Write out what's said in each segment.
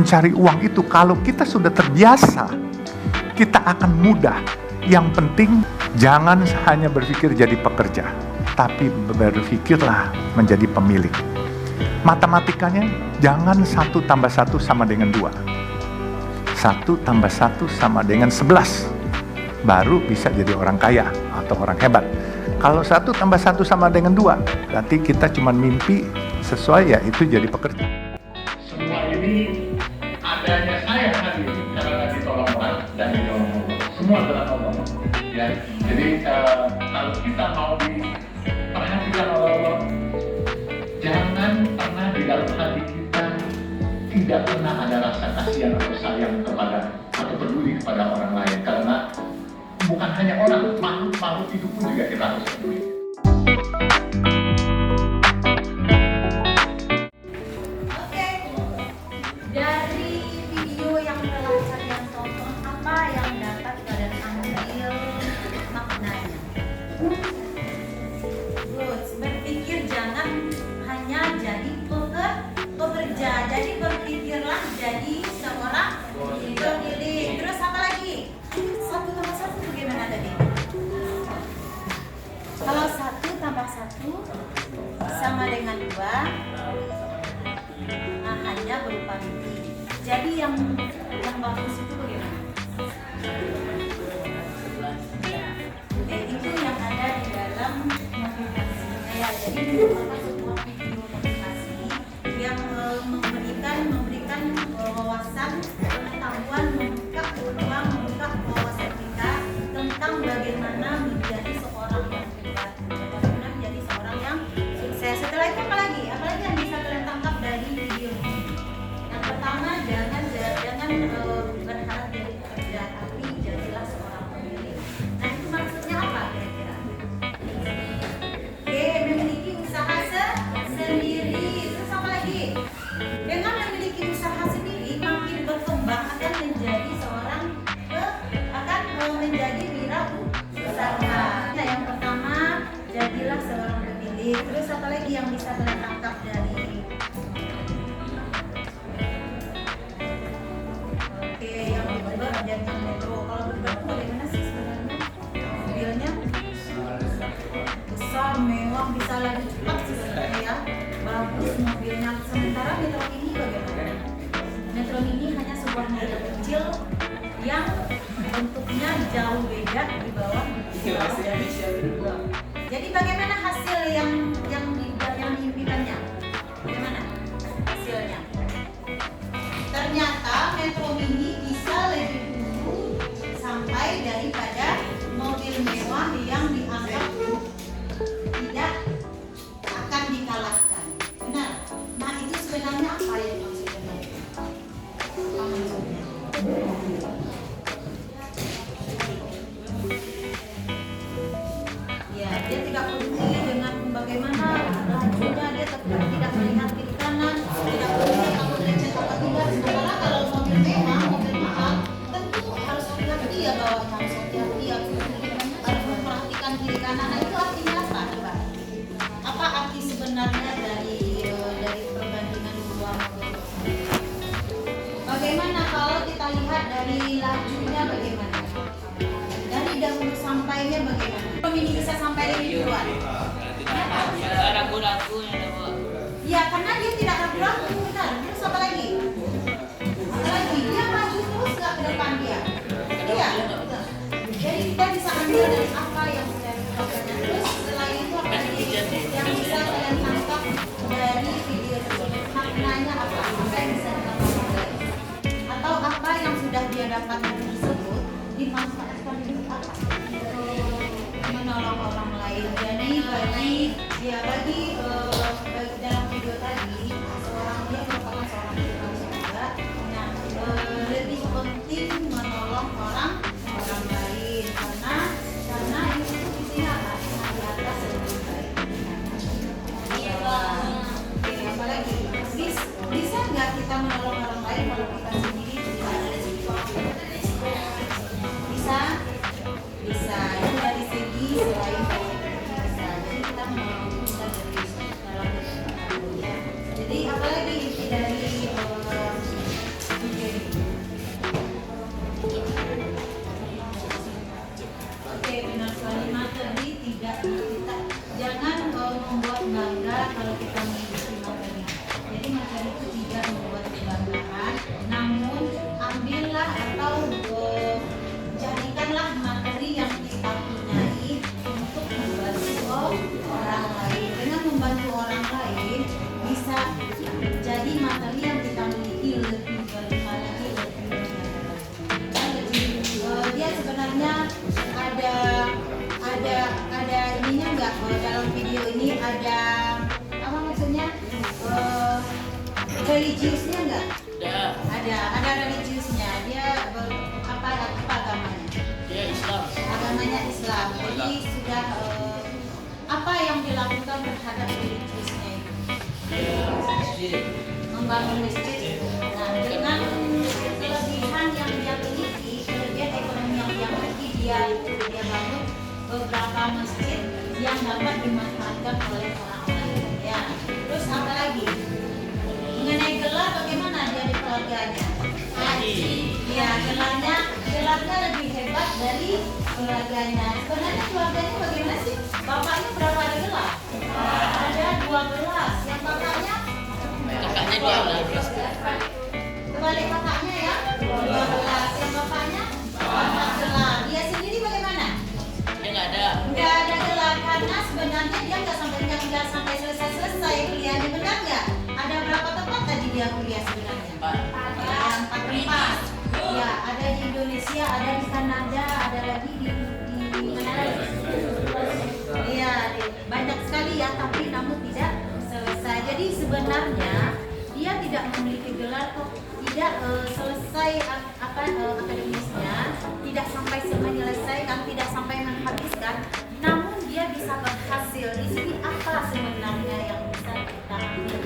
mencari uang itu, kalau kita sudah terbiasa, kita akan mudah. Yang penting jangan hanya berpikir jadi pekerja, tapi berpikirlah menjadi pemilik. Matematikanya jangan 1 tambah 1 sama dengan 2. 1 tambah 1 sama dengan 11. Baru bisa jadi orang kaya atau orang hebat. Kalau 1 tambah 1 sama dengan 2, berarti kita cuma mimpi sesuai, ya itu jadi pekerja. Semua ini adanya saya hadir karena ditolong orang dan ditolong Allah. Semua adalah Allah. Ya, jadi kalau kita mau diperhatikan oleh Allah, jangan pernah di dalam hati kita tidak pernah ada rasa kasihan atau sayang kepada atau peduli kepada orang lain, karena bukan hanya orang, makhluk itu pun juga kita harus peduli. Oke, dari video yang telah kalian tonton, apa yang dapat kalian ambil maknanya? Good, berpikir jangan hanya jadi pekerja, jadi berpikirlah jadi seorang pemilik. Terus apa lagi? 1 tambah 1 bagaimana tadi? Kalau 1 tambah 1 sama dengan 2, nah hanya berupa mimpi. Jadi yang bagus itu bagaimana? Itu yang ada di dalam motivasinya ya. Jadi ini merupakan sebuah video motivasi yang memberikan wawasan, pengetahuan, membuka peluang, membuka wawasan kita tentang bagaimana menjadi seorang yang hebat, bagaimana menjadi seorang yang sukses. Setelah itu apa lagi? Apa lagi yang bisa kalian tangkap dari video ini? Yang pertama, jangan berharap jadi pekerja, tapi jadilah seorang pemilik. Nah, itu maksudnya apa kira-kira? Oke, memiliki usaha sendiri. Terus apa lagi? Dengan memiliki usaha sendiri, makin berkembang akan menjadi wirausaha. Nah, yang pertama, jadilah seorang pemilik. Terus apa lagi yang bisa kalian tangkap dari yang berubah dan yang metro? Kalau berubah itu bagaimana sih sebenarnya? Mobilnya besar, mewah, bisa lagi cepat sebenarnya ya. Bagus mobilnya. Sementara metro ini bagaimana? Metro ini hanya sebuah mobil kecil yang bentuknya jauh beda di bawah dari. Jadi bagaimana hasil yang diimpikannya? Bagaimana hasilnya? Ternyata Metro Mini bisa lebih dulu sampai daripada mobil mewah yang dianggap tidak akan dikalahkan. Benar? Nah, itu sebenarnya apa yang maksudnya? Apa maksudnya? Ya, dia tidak peduli dengan bagaimana lajunya, dia tidak melihat kiri kanan, tidak peduli kalau lecet apa tidak. Sementara kalau mobil mewah, mobil mahal, tentu harus hati-hati ya bawahnya, harus hati-hati ya, harus memperhatikan kiri kanan. Nah, itu artinya apa? Coba. Apa arti sebenarnya dari perbandingan dua mobil? Bagaimana kalau kita lihat dari lajunya bagaimana? Dari dahulu sampainya bagaimana? Ini bisa sampai lebih duluan. Ada ragu-ragunya, Bu. Ya, karena dia tidak ragu-ragu, benar. Terus apa lagi? Apa lagi? Dia maju terus nggak ke depan dia? Iya. Jadi kita bisa ambil dari apa yang sudah dilakukan. Terus setelah itu apa lagi yang bisa kalian tangkap dari video tersebut? Maknanya apa? Apa yang bisa dilakukan? Atau apa yang sudah dia dapatkan tersebut dimanfaatkan untuk apa? Menolong orang lain. Jadi bagi dalam video tadi, dia merupakan seorang jurnalis juga. Nah, lebih penting menolong orang lain karena itu isinya apa? Di atas lebih baik. Iya. Oke, apa lagi? Bisa nggak kita menolong orang lain kalau kita sendiri tidak ada resiko? Bisa. Itu dari segi selain bisa. Jadi kita menolong kita dari religiusnya nggak? Dah. Ada religiusnya. Dia apa agamanya? Dia Islam. Agamanya Islam. Jadi sudah apa yang dilakukan terhadap religiusnya itu? Dia masjid. Membangun masjid. Nah, dengan kelebihan yang dia miliki, kelebihan ekonomi yang dia miliki, dia bangun beberapa masjid yang dapat dimanfaatkan oleh orang lain. Ya. Terus apa lagi? Mengenai gelar, bagaimana dia di keluarganya? Haji. Ya, gelarnya lebih hebat dari keluarganya. Sebenarnya keluarganya bagaimana sih? Bapaknya berapa ada gelar? Ada 12. Yang kakaknya? Kakaknya dia lah. Kebalik kakaknya ya? 12. Yang bapaknya? 4 gelar. Dia sendiri bagaimana? Dia nggak ada. Nggak ada gelar karena sebenarnya dia nggak sampai selesai kuliahnya, benar nggak? Ada berapa tempat tadi dia kuliah sebenarnya? 4 tempat. Ya, ada di Indonesia, ada di Kanada, ada lagi di mana lagi? Iya, banyak sekali ya, tapi namun tidak selesai. Jadi sebenarnya dia tidak memiliki gelar kok, tidak selesai akademisnya, tidak sampai menyelesaikan, tidak sampai menghabiskan, namun dia bisa berhasil. Di sini apa sebenarnya yang bisa kita ambil?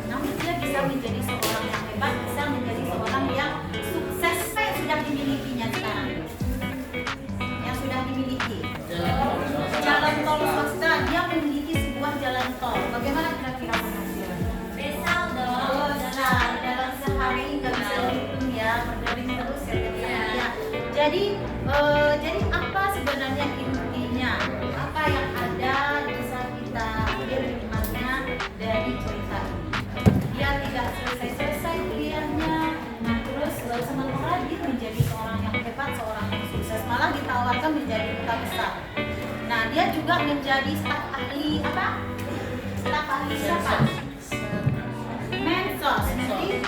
Namun dia bisa menjadi seorang yang hebat, bisa menjadi seorang yang sukses yang sudah dimilikinya sekarang, yang sudah dimiliki. Jalan tol swasta, dia memiliki sebuah jalan tol. Bagaimana kira-kira penghasilan? Besar dong. Dalam sehari nggak bisa dihitung ya, berdering terus ya. Jadi apa sebenarnya intinya? Apa yang ada bisa kita ambil hikmahnya dari cerita ini? Dia tidak selesai kuliahnya, nah terus sementara dia menjadi seorang yang hebat, seorang yang sukses, malah ditawarkan menjadi duta besar. Nah, dia juga menjadi staf ahli apa? Staf ahli siapa? Mensos. Nanti?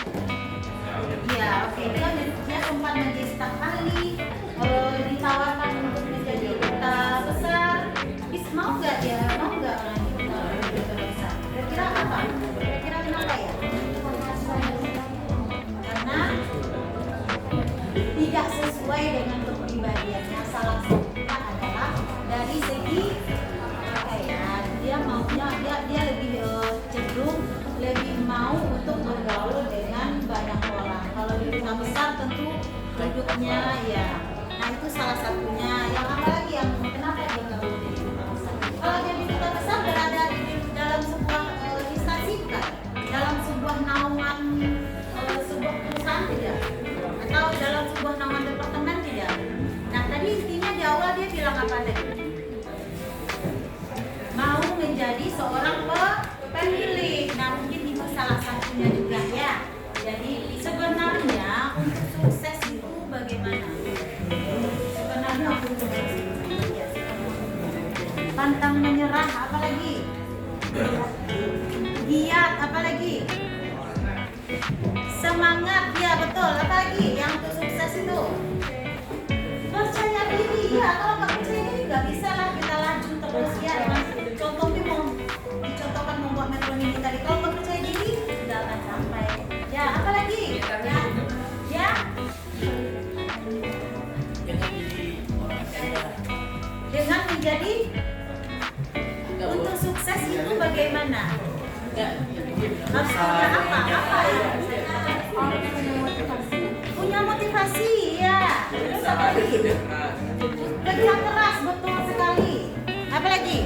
Ya, oke. Dia sempat menjadi staf ahli, ditawarkan untuk menjadi duta besar. Mau nggak dia? Mau nggak orang itu menjadi duta besar? Kira-kira apa? Kira-kira kenapa ya? Karena tidak sesuai dengan kepribadiannya. Salah satunya adalah dari segi pakaian, dia lebih cenderung lebih mau untuk bergaul dengan banyak orang. Kalau di duta besar tentu hidupnya ya. Nah itu salah satunya. Yang apa lagi yang kenapa dia bergaul di duta besar? Kalau jadi duta besar berada di dalam sebuah instansi bukan? Dalam sebuah naungan sebuah perusahaan tidak? Atau dalam sebuah naungan departemen tidak? Nah tadi intinya di awal dia bilang apa tadi? Mau menjadi seorang pemilik. Nah mungkin itu salah satunya juga ya. Jadi sebenarnya untuk sukses itu bagaimana? Sebenarnya untuk sukses itu pantang menyerah, apalagi giat, apalagi semangat, ya betul, apalagi yang untuk sukses itu percaya diri. Ya kalau nggak percaya diri nggak bisa lah kita lanjut terus ya. Contohnya mau dicontohkan membuat metro mini tadi, kalau nggak percaya diri nggak akan sampai. Ya apalagi ya dengan menjadi untuk sukses itu bagaimana? Harus punya apa ya? Punya motivasi ya. Terus apa lagi? Kerja keras, betul sekali. Apalagi?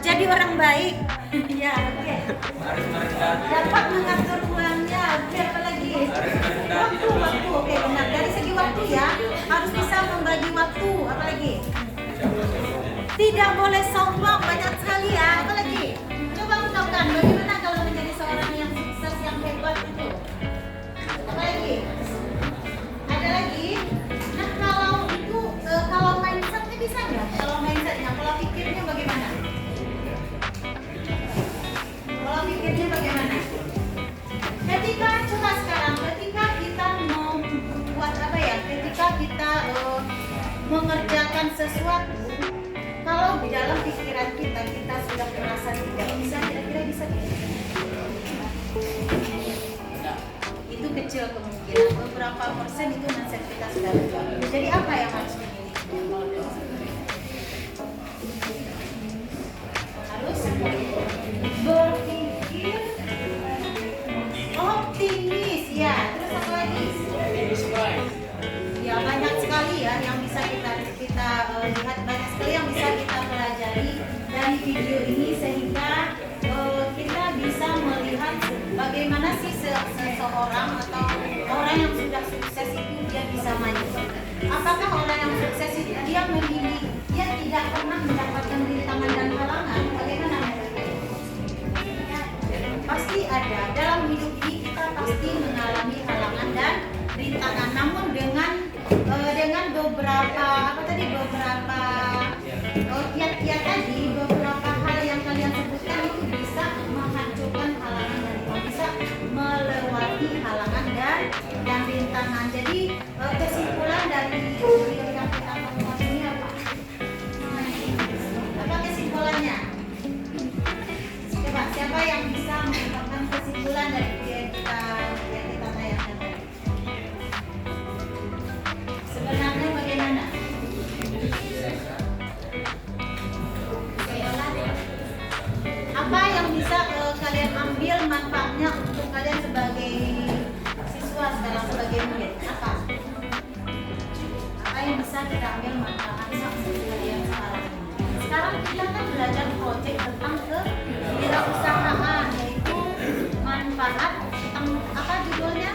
Jadi orang baik. Ya, oke. Dapat mengatur uangnya. Oke, apalagi? Waktu. Oke, benar. Dari segi waktu ya, harus bisa membagi waktu. Apalagi? Tidak boleh sombong, banyak sekali ya. Apalagi? Coba ungkapkan bagaimana kalau menjadi seorang yang sukses, yang hebat itu. Apalagi? Ada lagi? Nah kalau itu, kalau mindsetnya bisa nggak? Kalau mindsetnya, pola pikirnya bagaimana? Pola pikirnya bagaimana? Ketika coba sekarang, ketika kita membuat apa ya? Ketika kita mengerjakan sesuatu, kalau di dalam pikiran kita sudah merasa tidak bisa, kira-kira kecil kemungkinan, beberapa persen itu mindset kita sudah berubah. Jadi apa yang harus dimiliki? Harus berpikir optimis, ya. Terus apa lagi? Ya banyak sekali ya yang bisa kita lihat, banyak sekali yang bisa kita pelajari dari video ini sehingga kita bisa melihat bagaimana sih seseorang atau orang yang sudah sukses itu dia bisa maju. Apakah orang yang sukses itu dia memilih, dia tidak pernah mendapatkan rintangan dan halangan? Bagaimana mereka? Ya, pasti ada. Dalam hidup ini kita pasti mengalami halangan dan rintangan. Namun dengan beberapa kiat-kiat tadi, beberapa hal yang kalian sebutkan itu bisa menghancurkan halangan dan bisa melewati halangan dan rintangan. Jadi kesimpulan dari video yang kita tonton ini apa? Apa kesimpulannya? Coba siapa yang bisa menetapkan kesimpulan dari video yang kita tayangkan tadi? Sebenarnya bagaimana? Apa yang bisa kalian ambil manfaatnya untuk kalian sebagai siswa sekarang, sebagai murid? Apa yang bisa kita ambil manfaatnya untuk kalian sekarang? Sekarang kita kan belajar proyek tentang kewirausahaan, yaitu manfaat tentang apa judulnya?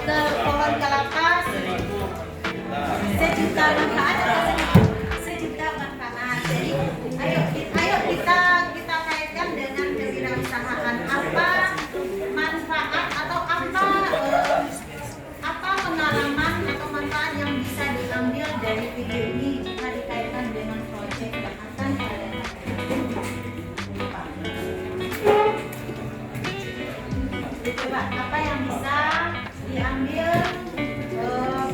Ke pohon kelapa sejuta manfaat atau sejuta manfaat. Jadi ayo kita kaitkan dengan kewirausahaan. Apa manfaat atau apa pengalaman atau manfaat yang bisa diambil dari video ini jika dikaitkan dengan proyek yang akan kalian lakukan? Coba apa yang bisa diambil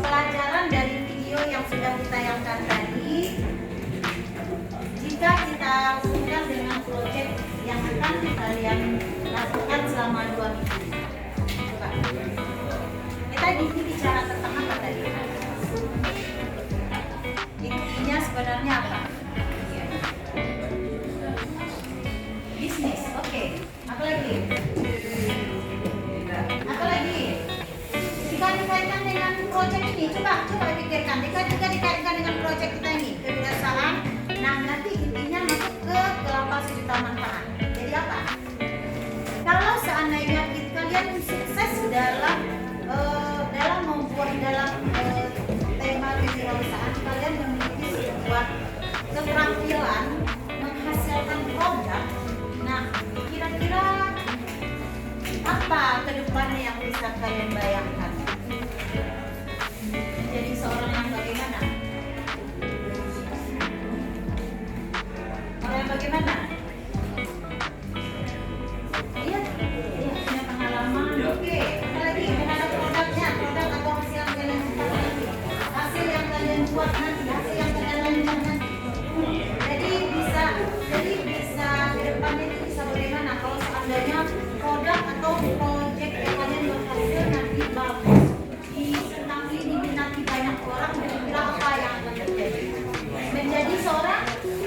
pelajaran dari video yang sudah ditayangkan tadi jika kita hubungkan dengan proyek yang akan kalian lakukan selama 2 minggu. Coba kita bicara tentang apa tadi? Intinya sebenarnya apa? Bisnis, oke. Apa lagi? Jika dikaitkan dengan proyek ini, coba pikirkan. Jika dikaitkan dengan proyek kita ini, kewirausahaan, nah nanti intinya masuk ke kelapa sejuta manfaat. Jadi apa? Kalau seandainya kalian sukses dalam tema kewirausahaan, kalian memiliki sebuah keterampilan menghasilkan produk. Nah, kira-kira apa kedepannya yang bisa kalian bayangkan? Jadi seorang yang bagaimana? Orang yang bagaimana? Iya, punya pengalaman. Oke, apa lagi? Ada produknya, produk atau hasil yang kalian buat nanti, hasil yang kalian buat nanti, hasil yang kalian lakukan nanti. Jadi bisa kedepannya itu bisa bagaimana? Kalau seandainya produk atau proyek yang kalian berhasil nanti bagus, disenangi, diminati banyak orang, kira-kira apa yang akan terjadi? Menjadi seorang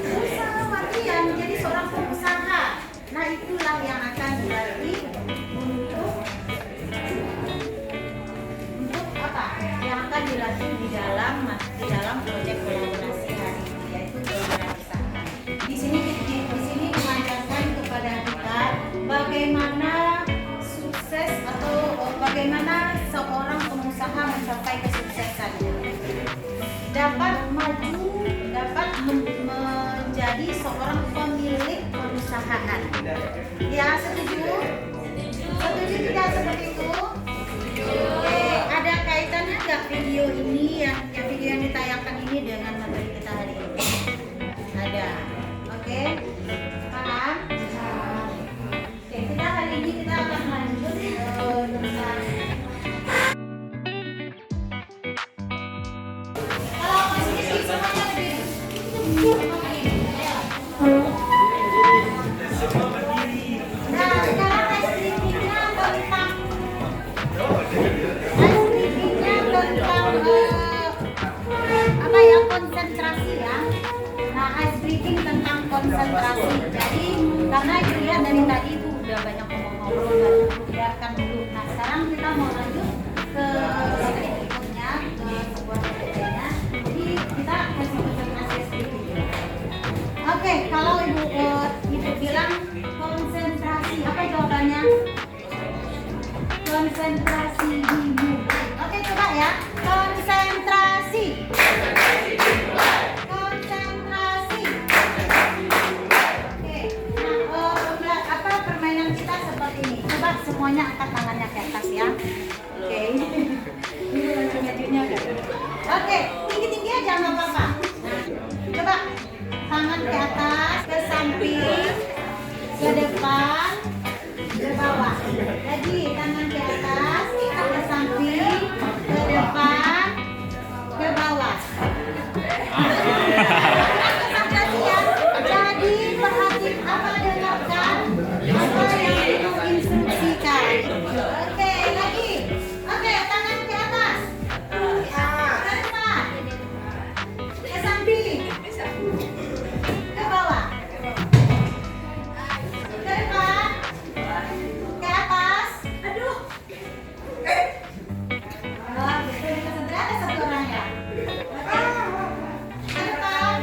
usahawan, menjadi seorang pengusaha. Nah itulah yang akan dilatih untuk apa? Yang akan dilatih di dalam proyek kolaborasi hari ini, yaitu kewirausahaan. Di sini mengajarkan kepada kita bagaimana sukses atau bagaimana seorang pengusaha mencapai kesuksesannya, dapat maju, dapat menjadi seorang pemilik perusahaan. Ya, setuju? Setuju tidak seperti itu? Oke, ada kaitannya nggak video ini yang video yang ditayangkan ini dengan materi kita hari ini? Ada. Oke, paham? Oke, kita hari ini kita akan lanjut tentang kalau masih semuanya berdiri. Nah, sekarang tes limitnya tentang diperhatikan dulu. Nah, sekarang kita mau lanjut ke berikutnya, ke sebuah PPT-nya. Jadi kita kasih konsentrasi sedikit. Oke, kalau ibu bilang konsentrasi, apa jawabannya? Konsentrasi ibu. Oke, coba ya. Konsentrasi. Konsentrasi. Oke. Nah, apa permainan kita seperti ini? Coba semuanya angkat tangannya ke atas ya. Oke. Ini langsung ngajunya kan. Oke, tinggi-tinggi aja nggak apa-apa. Nah, coba tangan ke atas, ke samping, ke depan, ke bawah. Lagi tangan ke atas, ke samping, ke depan, ke bawah. Konsentrasi ya. Jadi perhatikan apa, dengarkan apa yang ibu instruksikan. Oke, lagi. Oke, tangan ke atas. Ke depan. Ke samping. Ke bawah. Ke depan. Ke atas. Aduh. Betul, konsentrasi ada satu orang ya. Ke depan.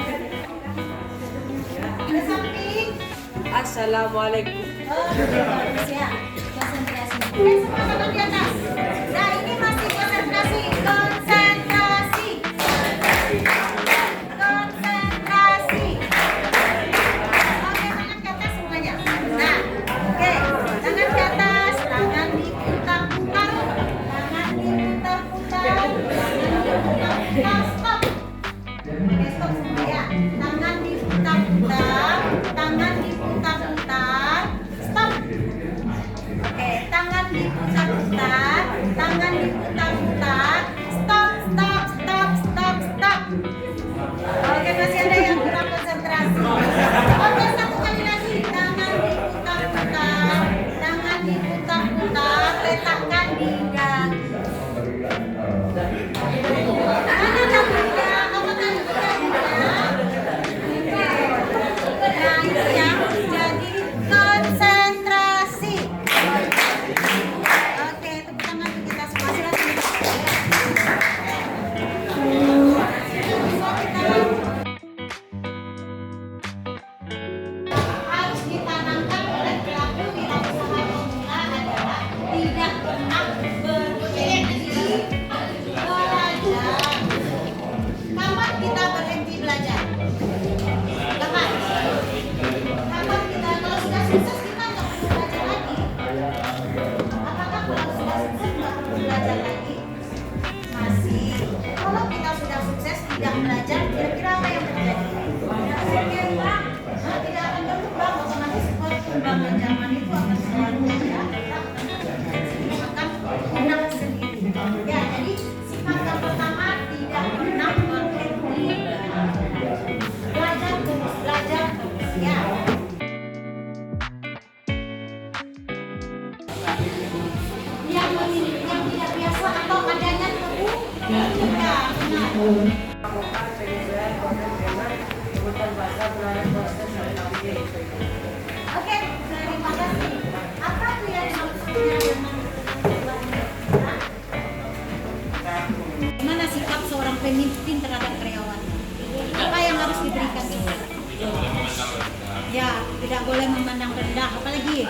Ke samping. Assalamualaikum. Oh, bagus ya. Konsentrasi. Semua tangan di atas. Nah, ini masih konsentrasi. Konsentrasi. Konsentrasi. Oke, tangan ke atas semuanya. Nah, oke. Tangan ke atas, tangan diputar-putar. Tangan diputar-putar. Tangan diputar-putar. Stop. Oke, stop semua ya. Tangan diputar-putar. Tangan diputar-putar. Stop. Oke, tangan diputar-putar. Tangan diputar-putar. Stop, stop, stop, stop, stop. Oke, masih ada yang kurang konsentrasi. Oke, satu kali lagi. Tangan diputar-putar. Tangan diputar-putar. Letakkan di dagu. Mana dagunya? Apakah sudah Nah, itu ya. Jadi konsentrasi. Oke, tepuk tangan untuk kita semua. Silakan. Harus ditanamkan oleh pelaku wirausaha pemula adalah tidak pernah berhenti belajar. Kapan kita berhenti belajar? Kapan? Kapan kita kalau sudah sukses kita nggak perlu belajar lagi? Apakah kalau sudah sukses nggak perlu belajar lagi? Masih. Kalau kita sudah sukses tidak belajar, kira-kira apa yang terjadi? Tidak akan berubah, otomatis perkembangan zaman itu akan selalu ada, akan menang sendiri. Ya, jadi sifat yang pertama tidak pernah berhenti belajar terus, ya. Yang tidak biasa atau adanya tebu, ya benar. Oke, terima kasih. Apa tuh yang maksudnya dengan gimana sikap seorang pemimpin terhadap karyawannya? Apa yang harus diberikan? Ya, tidak boleh memandang rendah, apalagi